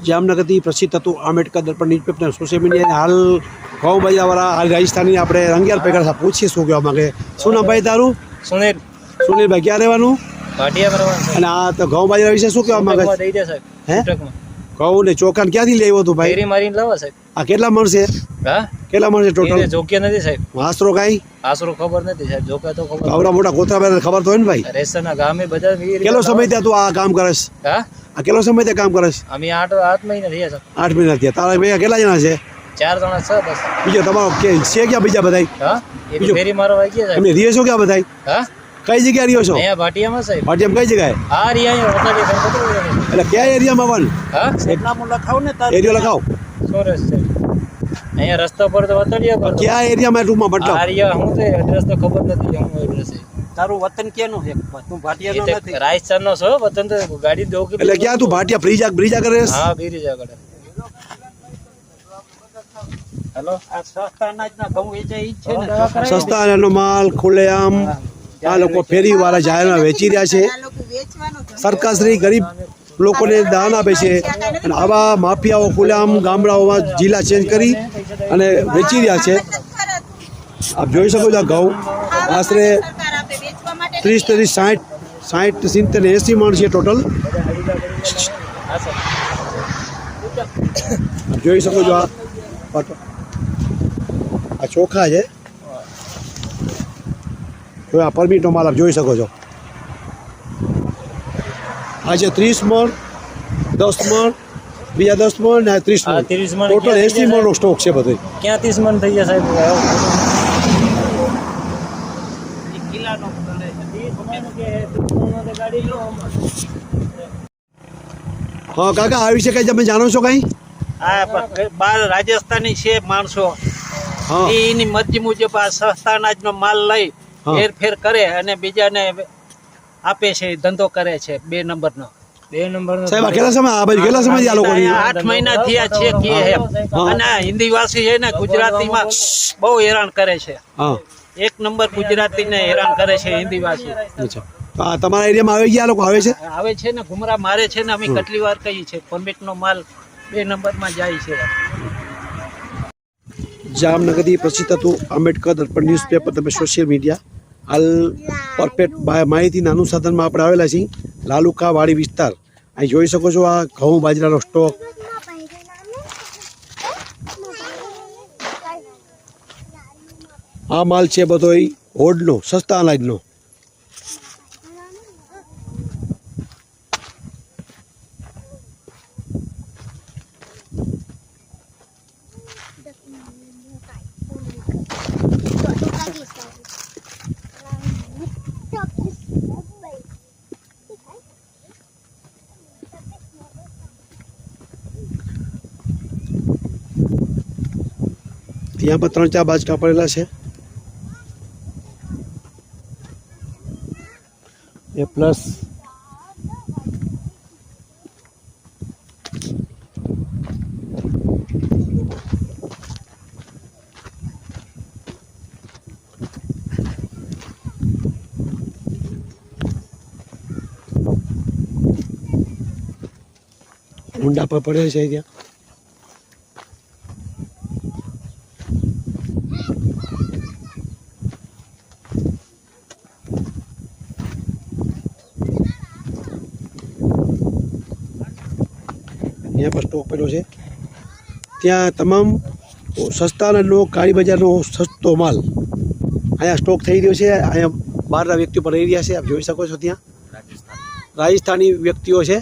જામનગરથી પ્રસિદ્ધ હતું આંબેડકર દર્પણ newspaper social media હાલ ઘઉં બજારવાળા હાલ રાજસ્થાની આપણે રંગિયાલ પેકર પૂછીએ શું કહેવા માંગે. શું નામ ભાઈ તારું? સુનિલ. સુનિલભાઈ ક્યાં રહેવાનું? ભાટિયા કરવાનું. અને આ તો ઘઉં બાજરા વિશે શું કહેવા માંગે? દઈ દે સાહેબ. હે ઘઉં ને ચોખા ક્યાંથી લઈ આવ્યો તું ભાઈ? ફેરી મારીને લાવો સાહેબ. આ કેટલા મણ છે? હા કેટલા મણ છે ટોટલ? જોક્યા નથી સાહેબ. આશરો કાંઈ આશરો ખબર નથી સાહેબ. જોકા તો ખબર. આવડા મોટા કોથળા ખબર તો હોય ને ભાઈ. રેસના ગામે બધા કેટલો સમય ત્યાં તું આ કામ કરસ? હા આ કેટલો સમય ત્યાં કામ કરસ? અમે 8 મહિના થયા છે. 8 મહિના થયા. તારા ભેગા કેટલા જણા છે? 4 જણા છે બસ. બીજો તમારો કે છે ક્યાં બીજા બધાય? હા એ ફેરી મારવા આવી ગયા તમે રીએ છો ક્યાં બધાય? હા કઈ જગ્યાએ રહ્યો છો? અહીંયા ભાટિયામાં સાહેબ. ભાટિયામાં કઈ જગ્યાએ? આ રહ્યા અહીંયા એટલે કયા એરિયામાં આવવાનું? હા નામ લખાવ ને એરિયો લખાવ. સોરસ છે અહીંયા રસ્તા પર તો વતડિયા પર. કયા એરિયામાં ટૂંકમાં બદલાવ? આ રહ્યા હું તે એડ્રેસ તો ખબર નથી. હું એડ્રેસ છે. તારું વતન ક્યાંનું છે? તું ભાટિયાનો નથી. રાજસ્થાનનો છો વતન તો ગાડી દો કે. એટલે ક્યાં તું ભાટિયા બ્રિજા કરે? હા બીરી આગળ. હેલો આ સસ્તા અનાજના ઘઉં વેચાય ઈ જ છે ને. સસ્તા અનાજનો માલ ખુલ્લેઆમ આ લોકો ફેરીવાળા જાહેરમાં વેચી રહ્યા છે. સરકારશ્રી ગરીબ લોકોને દાન આપે છે અને આવા માફિયાઓ ખુલ્લેઆમ ગામડાઓમાં જિલ્લા ચેન્જ કરી અને વેચી રહ્યા છે. આપ જોઈ શકો છો આ ઘઉં આશરે 30 60 70 ને 80 મણ છે ટોટલ. જોઈ શકો છો આ ચોખા છે. જો આ પરમીટનો માલ આપ જોઈ શકો છો. આજે 30 મણ 10 મણ બીજા 10 મણ ને 30 મણ 30 મણ ટોટલ 80 મણનો સ્ટોક છે બધો. ક્યાં 30 મણ થઈ ગયા સાહેબ? હા કાકા આ વિશે કઈ તમે જાણો છો કઈ? આ બાર રાજસ્થાની છે માણસો. હા એની મરજી મુજબ આ સસ્તા અનાજનો માલ લઈ હેરફેર કરે અને બીજાને આપે છે. ધંધો કરે છે 2 નંબરનો. 2 નંબરનો સાહેબ કેટલા સમય આ ભાઈ કેટલા સમય આ લોકો 8 મહિના થયા છે કે એમ. અને હિન્દી વાસી છે ને ગુજરાતીમાં બહુ હેરાન કરે છે. હા 1 નંબર ગુજરાતીને હેરાન કરે છે હિન્દી વાસી. અચ્છા તો આ તમારા એરિયામાં આવી ગયા લોકો આવે છે? આવે છે ને ઘુમરા મારે છે ને. અમે કેટલી વાર કહીએ છે પરમિટનો માલ 2 નંબરમાં જાય છે. જામનગરથી પ્રસિદ્ધ હતું આંબેડકર દર્પણ ન્યૂઝપેપર. તમે સોશિયલ મીડિયા હાલ પરફેક્ટ માહિતીના અનુસાધનમાં આપણે આવેલા છીએ લાલુકા વાડી વિસ્તાર. અહીં જોઈ શકો છો આ ઘઉં બાજરાનો સ્ટોક. આ માલ છે બધો હોડનો સસ્તા અનાજનો. ત્યાં પણ 3-4 બાજકા પડેલા છે. એ પ્લસ ઊંડા પર પડે છે ત્યાં. અહીંયા પર સ્ટોક પડ્યો છે. ત્યાં તમામ સસ્તા અનાજનો કાળી બજારનો સસ્તો માલ અહીંયા સ્ટોક થઈ રહ્યો છે. અહીંયા બહારના વ્યક્તિઓ પણ રહી રહ્યા છે. આપ જોઈ શકો છો ત્યાં રાજસ્થાની વ્યક્તિઓ છે.